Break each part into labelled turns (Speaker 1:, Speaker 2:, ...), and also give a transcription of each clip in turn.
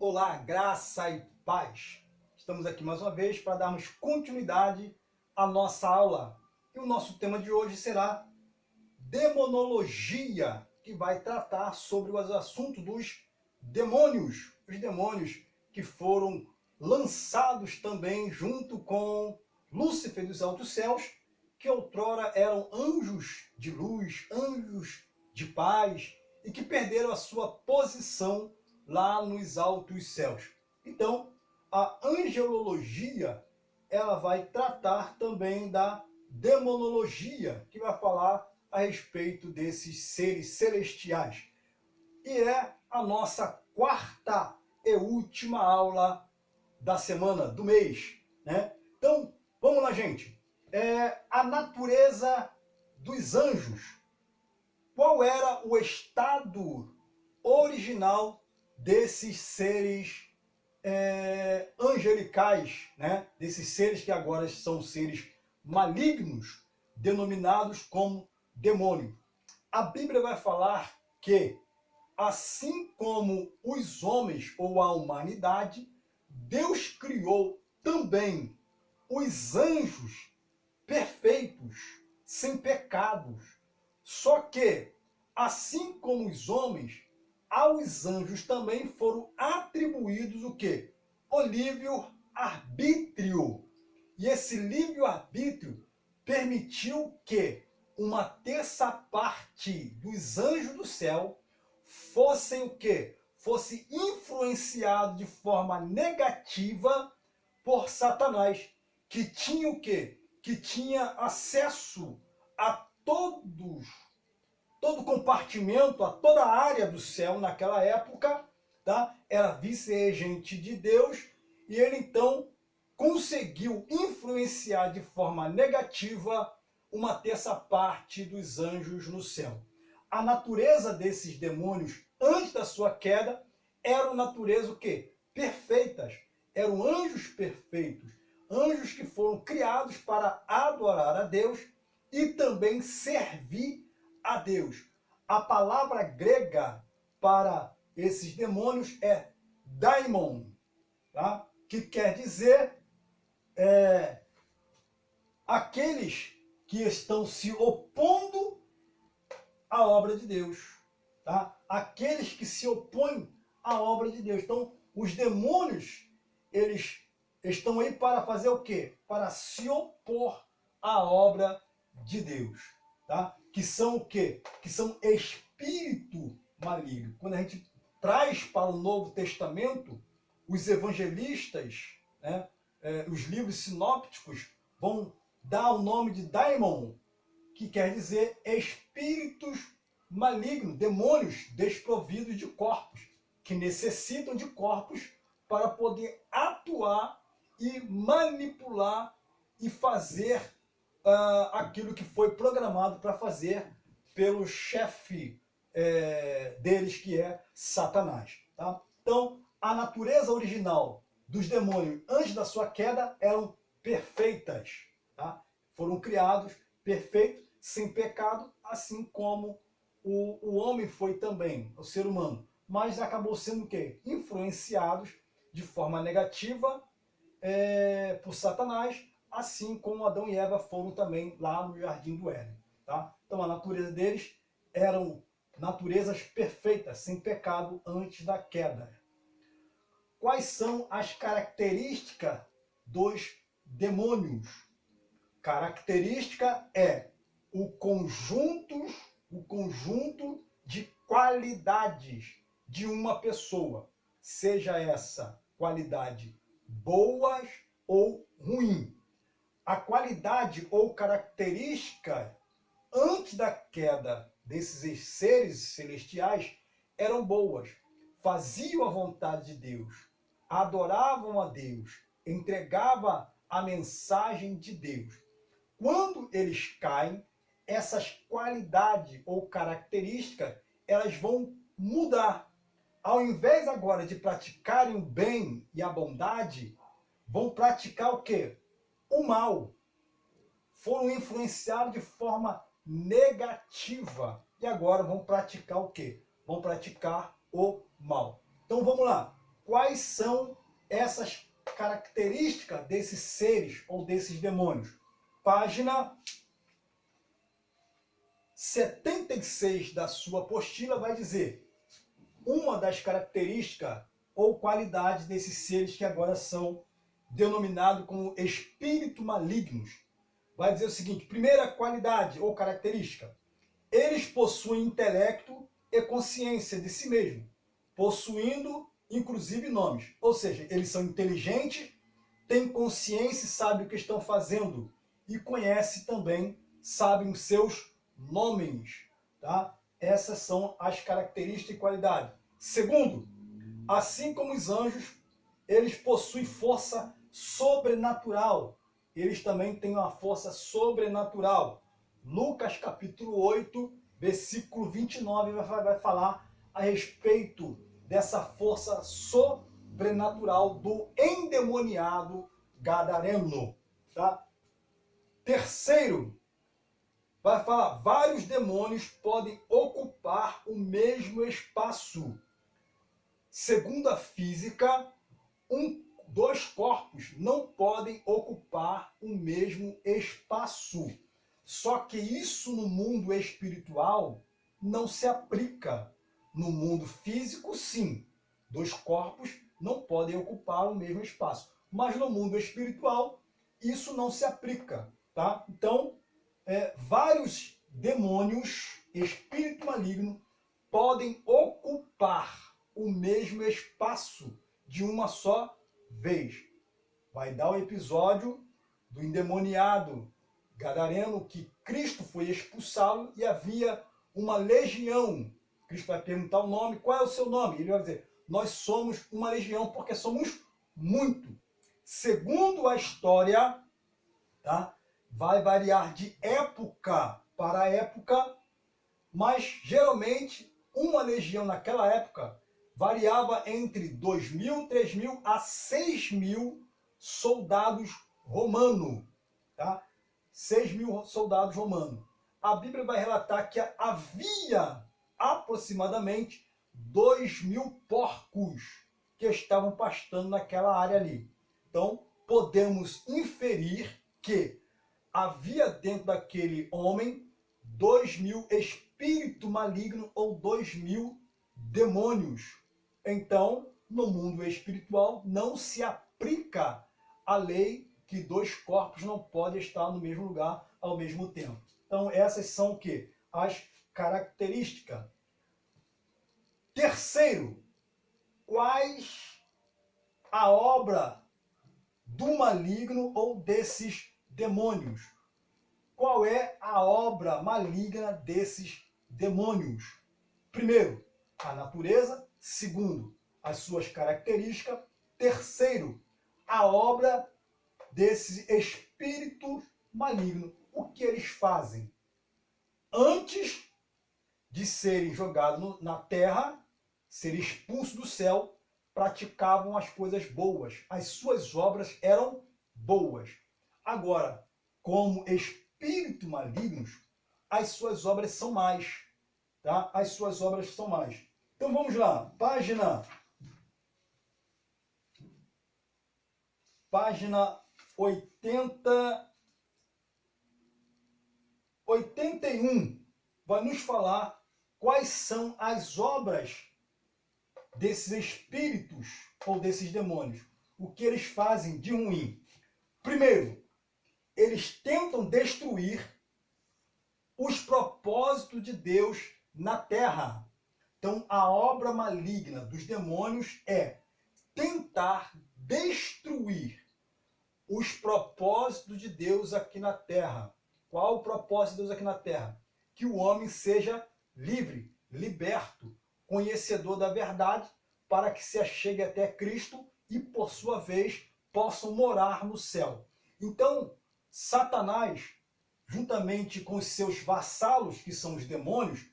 Speaker 1: Olá, graça e paz. Estamos aqui mais uma vez para darmos continuidade à nossa aula. E o nosso tema de hoje será demonologia, que vai tratar sobre os assuntos dos demônios. Os demônios que foram lançados também junto com Lúcifer dos altos céus, que outrora eram anjos de luz, anjos de paz, e que perderam a sua posição lá nos altos céus. Então, a angelologia, ela vai tratar também da demonologia, que vai falar a respeito desses seres celestiais. E é a nossa quarta e última aula da semana, do mês, né? Então, vamos lá, gente. A natureza dos anjos. Qual era o estado original desses seres angelicais, né? Desses seres que agora são seres malignos, denominados como demônio? A Bíblia vai falar que, assim como os homens ou a humanidade, Deus criou também os anjos perfeitos, sem pecados. Só que, assim como os homens, aos anjos também foram atribuídos o quê? O livre-arbítrio. E esse livre-arbítrio permitiu que uma terça parte dos anjos do céu fossem o quê? Fosse influenciado de forma negativa por Satanás, que tinha o quê? Que tinha acesso a todo compartimento, a toda a área do céu naquela época, tá? Era vice-regente de Deus, e ele então conseguiu influenciar de forma negativa uma terça parte dos anjos no céu. A natureza desses demônios, antes da sua queda, era natureza o quê? Perfeitas. Eram anjos perfeitos. Anjos que foram criados para adorar a Deus e também servir a Deus. A palavra grega para esses demônios é daimon, tá? Que quer dizer aqueles que estão se opondo à obra de Deus, tá? Aqueles que se opõem à obra de Deus. Então, os demônios, eles estão aí para fazer o quê? Para se opor à obra de Deus, tá? Que são o quê? Que são espírito maligno. Quando a gente traz para o Novo Testamento, os evangelistas, né, os livros sinópticos vão dar o nome de daimon, que quer dizer espíritos malignos, demônios desprovidos de corpos, que necessitam de corpos para poder atuar e manipular e fazer aquilo que foi programado para fazer pelo chefe deles, que é Satanás. Tá? Então, a natureza original dos demônios antes da sua queda eram perfeitas. Tá? Foram criados perfeitos, sem pecado, assim como o homem foi também, o ser humano. Mas acabou sendo o quê? Influenciados de forma negativa por Satanás, assim como Adão e Eva foram também lá no Jardim do Éden. Tá? Então a natureza deles eram naturezas perfeitas, sem pecado antes da queda. Quais são as características dos demônios? Característica é o conjunto de qualidades de uma pessoa, seja essa qualidade boas ou ruim. A qualidade ou característica antes da queda desses seres celestiais eram boas, faziam a vontade de Deus, adoravam a Deus, entregavam a mensagem de Deus. Quando eles caem, essas qualidades ou características, elas vão mudar. Ao invés agora de praticarem o bem e a bondade, vão praticar o quê? O mal. Foram influenciados de forma negativa. E agora vão praticar o quê? Vão praticar o mal. Então vamos lá. quais são essas características desses seres ou desses demônios. Página 76 da sua apostila vai dizer uma das características ou qualidades desses seres que agora são denominados como espíritos malignos. Vai dizer o seguinte: primeira qualidade ou característica, eles possuem intelecto e consciência de si mesmo, possuindo inclusive nomes. Ou seja, eles são inteligentes, têm consciência e sabem o que estão fazendo e conhecem também, sabem os seus nomes. Tá? Essas são as características e qualidades. Segundo, assim como os anjos, eles possuem força sobrenatural. Eles também têm uma força sobrenatural. Lucas capítulo 8, versículo 29 vai falar a respeito dessa força sobrenatural do endemoniado gadareno. Tá? Terceiro, vai falar, vários demônios podem ocupar o mesmo espaço. Segundo a física, dois corpos não podem ocupar o mesmo espaço. Só que isso no mundo espiritual não se aplica. No mundo físico, sim. Dois corpos não podem ocupar o mesmo espaço. Mas no mundo espiritual, isso não se aplica. Tá? Então, vários demônios, espírito maligno, podem ocupar o mesmo espaço de uma só vez. Vai dar o episódio do endemoniado gadareno, que Cristo foi expulsá-lo e havia uma legião. Cristo vai perguntar o nome, qual é o seu nome? Ele vai dizer, nós somos uma legião porque somos muito. Segundo a história, tá? Vai variar de época para época, mas geralmente uma legião naquela época variava entre 2.000, 3.000 a 6.000 soldados romanos. Tá? 6.000 soldados romanos. A Bíblia vai relatar que havia aproximadamente 2.000 porcos que estavam pastando naquela área ali. Então, podemos inferir que havia dentro daquele homem 2.000 espíritos malignos ou 2.000 demônios. Então, no mundo espiritual, não se aplica a lei que dois corpos não podem estar no mesmo lugar ao mesmo tempo. Então, essas são o quê? As características. Terceiro, quais a obra do maligno ou desses demônios? Qual é a obra maligna desses demônios? Primeiro, a natureza. Segundo, as suas características. Terceiro, a obra desses espíritos malignos. O que eles fazem? Antes de serem jogados na terra, serem expulsos do céu, praticavam as coisas boas. As suas obras eram boas. Agora, como espíritos malignos, as suas obras são mais. Tá? As suas obras são mais. Então vamos lá. Página 81 vai nos falar quais são as obras desses espíritos ou desses demônios. O que eles fazem de ruim. Primeiro, eles tentam destruir os propósitos de Deus na terra. Então, a obra maligna dos demônios é tentar destruir os propósitos de Deus aqui na terra. Qual o propósito de Deus aqui na terra? Que o homem seja livre, liberto, conhecedor da verdade, para que se achegue até Cristo e, por sua vez, possam morar no céu. Então, Satanás, juntamente com os seus vassalos, que são os demônios,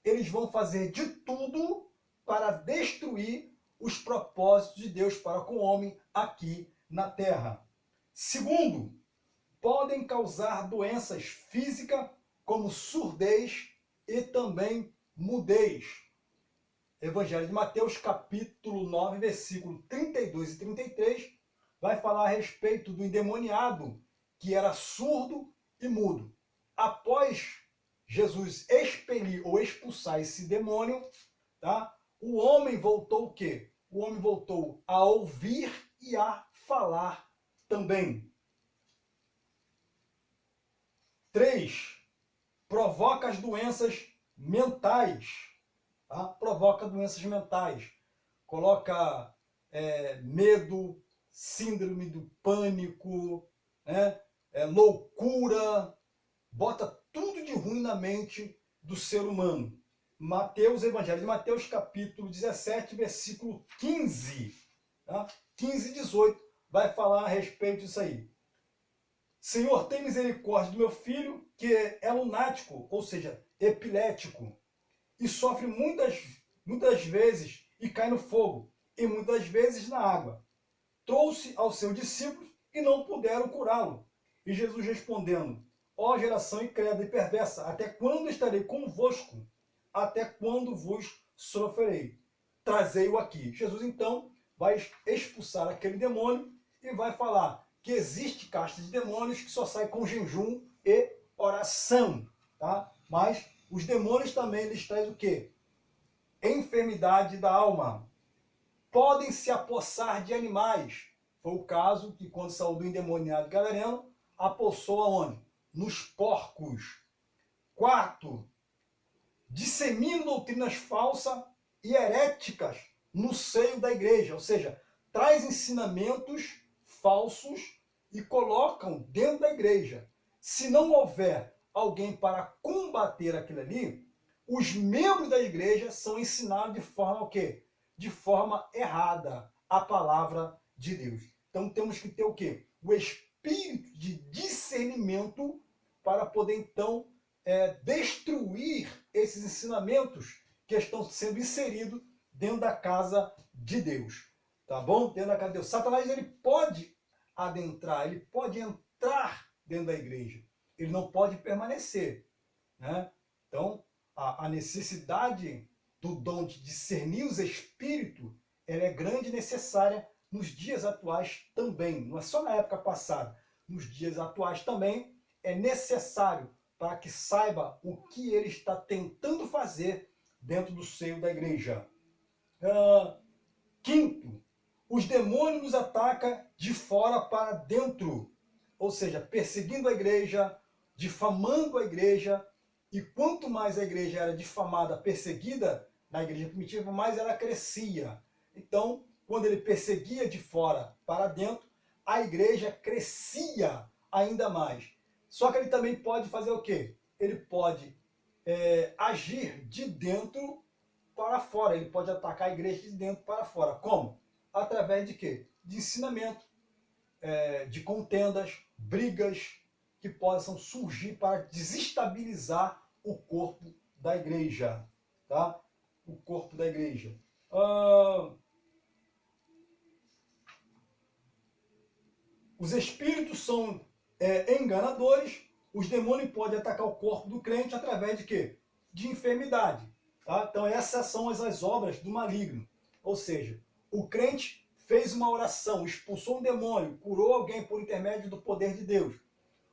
Speaker 1: eles vão fazer de tudo para destruir os propósitos de Deus para com o homem aqui na terra. Segundo, podem causar doenças físicas como surdez e também mudez. Evangelho de Mateus, capítulo 9, versículo 32 e 33, vai falar a respeito do endemoniado que era surdo e mudo. Após Jesus expelir ou expulsar esse demônio, tá? O homem voltou o quê? O homem voltou a ouvir e a falar também. 3. Provoca as doenças mentais. Tá? Provoca doenças mentais. Coloca medo, síndrome do pânico, né? Loucura. Bota tudo de ruim na mente do ser humano. Mateus, Evangelho de Mateus, capítulo 17, versículo 15. Tá? 15 e 18 vai falar a respeito disso aí. Senhor, tem misericórdia do meu filho, que é lunático, ou seja, epilético, e sofre muitas vezes e cai no fogo, e muitas vezes na água. Trouxe aos seus discípulos e não puderam curá-lo. E Jesus respondendo, ó geração incrédula e perversa, até quando estarei convosco? Até quando vos sofrerei? Trazei-o aqui. Jesus então vai expulsar aquele demônio e vai falar que existe casta de demônios que só sai com jejum e oração, tá? Mas os demônios também eles trazem o quê? Enfermidade da alma. Podem se apossar de animais. Foi o caso que quando saiu do endemoniado gadareno, apossou aonde? Nos porcos. 4. Disseminam doutrinas falsas e heréticas no seio da igreja, ou seja, traz ensinamentos falsos e colocam dentro da igreja. Se não houver alguém para combater aquilo ali, os membros da igreja são ensinados de forma o quê? De forma errada a palavra de Deus. Então temos que ter o quê? O espírito de discernimento para poder então destruir esses ensinamentos que estão sendo inseridos dentro da casa de Deus. Tá bom? Dentro da casa de Deus. Satanás ele pode adentrar, ele pode entrar dentro da igreja. Ele não pode permanecer. Né? Então, a necessidade do dom de discernir os espíritos, ela é grande e necessária nos dias atuais também. Não é só na época passada. Nos dias atuais também é necessário para que saiba o que ele está tentando fazer dentro do seio da igreja. 5. Os demônios nos atacam de fora para dentro. Ou seja, perseguindo a igreja, difamando a igreja. E quanto mais a igreja era difamada, perseguida na igreja primitiva, mais ela crescia. Então, quando ele perseguia de fora para dentro, a igreja crescia ainda mais. Só que ele também pode fazer o quê? Ele pode agir de dentro para fora. Ele pode atacar a igreja de dentro para fora. Como? Através de quê? De ensinamento, de contendas, brigas que possam surgir para desestabilizar o corpo da igreja. Tá? O corpo da igreja. Os espíritos são enganadores. Os demônios podem atacar o corpo do crente através de quê? De enfermidade. Tá? Então essas são as obras do maligno. Ou seja, o crente fez uma oração, expulsou um demônio, curou alguém por intermédio do poder de Deus.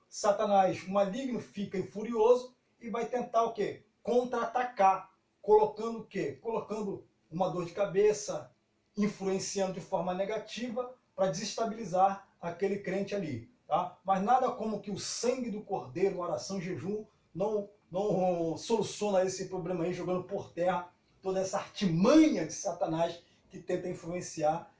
Speaker 1: Satanás, o maligno, fica furioso e vai tentar o quê? Contra-atacar. Colocando o quê? Colocando uma dor de cabeça, influenciando de forma negativa para desestabilizar aquele crente ali. Tá? Mas nada como que o sangue do cordeiro, oração, jejum, não soluciona esse problema aí, jogando por terra toda essa artimanha de Satanás que tenta influenciar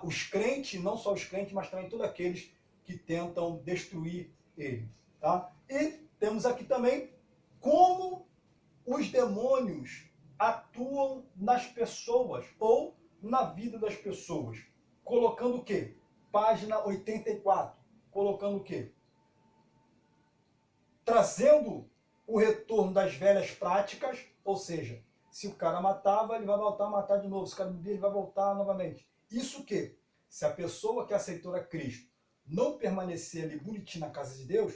Speaker 1: os crentes, não só os crentes, mas também todos aqueles que tentam destruir ele. Tá? E temos aqui também como os demônios atuam nas pessoas ou na vida das pessoas. Colocando o quê? Página 84. Colocando o quê? Trazendo o retorno das velhas práticas, ou seja, se o cara matava, ele vai voltar a matar de novo. Se o cara bebia, ele vai voltar novamente. Isso o quê? Se a pessoa que aceitou a Cristo não permanecer ali bonitinho na casa de Deus,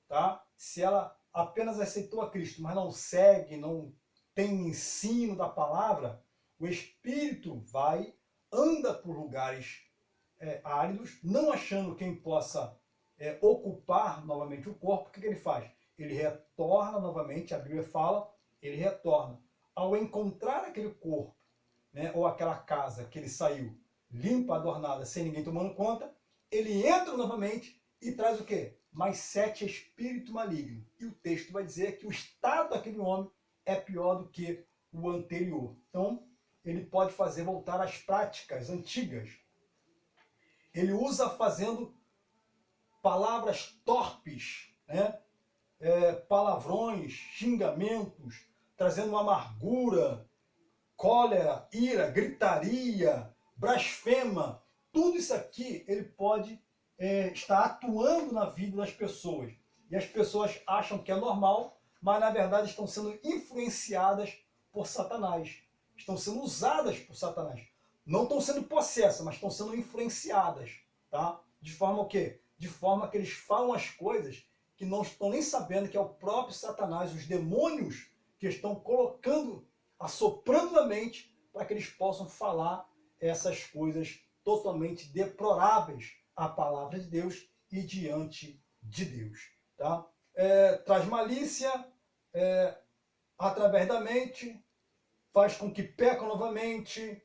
Speaker 1: tá? Se ela apenas aceitou a Cristo, mas não segue, não tem ensino da palavra, o espírito vai, anda por lugares áridos, não achando quem possa ocupar novamente o corpo. O que ele faz? Ele retorna novamente, a Bíblia fala, ele retorna. Ao encontrar aquele corpo, né, ou aquela casa que ele saiu limpa, adornada, sem ninguém tomando conta, ele entra novamente e traz o quê? Mais 7 espíritos malignos. E o texto vai dizer que o estado daquele homem é pior do que o anterior. Então, ele pode fazer voltar às práticas antigas. Ele usa fazendo palavras torpes, né? Palavrões, xingamentos, trazendo amargura, cólera, ira, gritaria, blasfema. Tudo isso aqui ele pode estar atuando na vida das pessoas. E as pessoas acham que é normal, mas na verdade estão sendo influenciadas por Satanás. Estão sendo usadas por Satanás. Não estão sendo possessas, mas estão sendo influenciadas. Tá? De forma o quê? De forma que eles falam as coisas que não estão nem sabendo que é o próprio Satanás, os demônios que estão colocando, assoprando na mente para que eles possam falar essas coisas totalmente deploráveis à palavra de Deus e diante de Deus. Tá? Traz malícia através da mente, faz com que pecam novamente,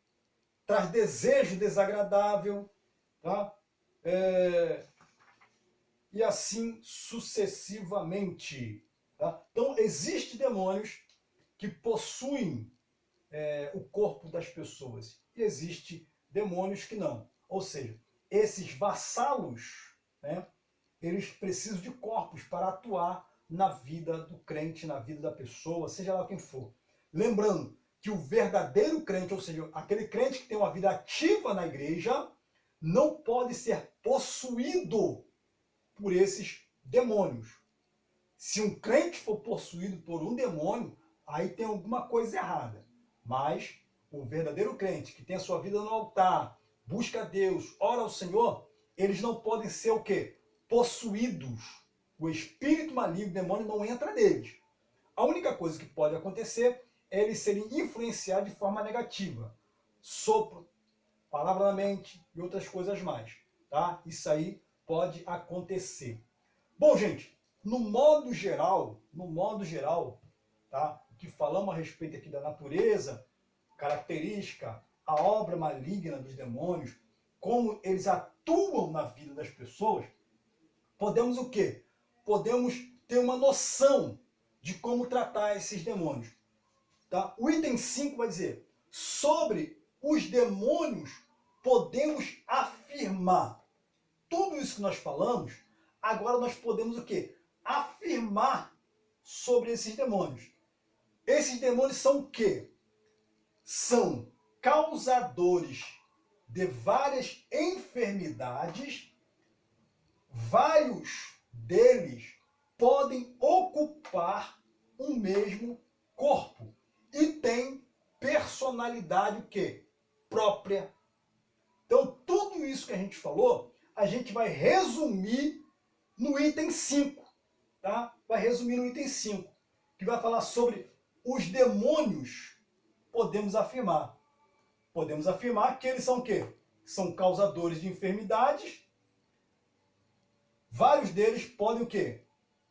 Speaker 1: traz desejo desagradável, tá? E assim sucessivamente. Tá? Então, existem demônios que possuem o corpo das pessoas. E existem demônios que não. Ou seja, esses vassalos, né, eles precisam de corpos para atuar na vida do crente, na vida da pessoa, seja lá quem for. Lembrando que o verdadeiro crente, ou seja, aquele crente que tem uma vida ativa na igreja, não pode ser possuído por esses demônios. Se um crente for possuído por um demônio, aí tem alguma coisa errada. Mas o verdadeiro crente que tem a sua vida no altar, busca a Deus, ora ao Senhor, eles não podem ser o quê? Possuídos. O espírito maligno, o demônio, não entra neles. A única coisa que pode acontecer é eles serem influenciados de forma negativa. Sopro, palavra na mente e outras coisas mais. Tá? Isso aí pode acontecer. Bom, gente, no modo geral, tá? Que falamos a respeito aqui da natureza, característica, a obra maligna dos demônios, como eles atuam na vida das pessoas, podemos o quê? Podemos ter uma noção de como tratar esses demônios. Tá? O item 5 vai dizer, sobre os demônios podemos afirmar. Tudo isso que nós falamos, agora nós podemos o quê? Afirmar sobre esses demônios. Esses demônios são o quê? São causadores de várias enfermidades. Vários deles podem ocupar o mesmo corpo e têm personalidade o quê? Própria. Então, tudo isso que a gente falou, a gente vai resumir no item 5. Tá? Vai resumir no item 5, que vai falar sobre os demônios. Podemos afirmar. Podemos afirmar que eles são o quê? São causadores de enfermidades. Vários deles podem o quê?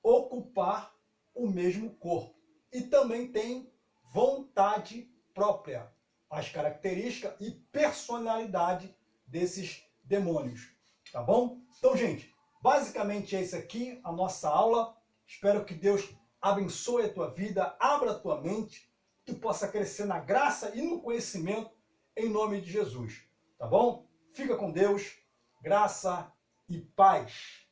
Speaker 1: Ocupar o mesmo corpo. E também têm vontade própria. As características e personalidade desses demônios. Tá bom? Então, gente, basicamente é isso aqui, a nossa aula. Espero que Deus abençoe a tua vida, abra a tua mente, que tu possa crescer na graça e no conhecimento, em nome de Jesus. Tá bom? Fica com Deus, graça e paz.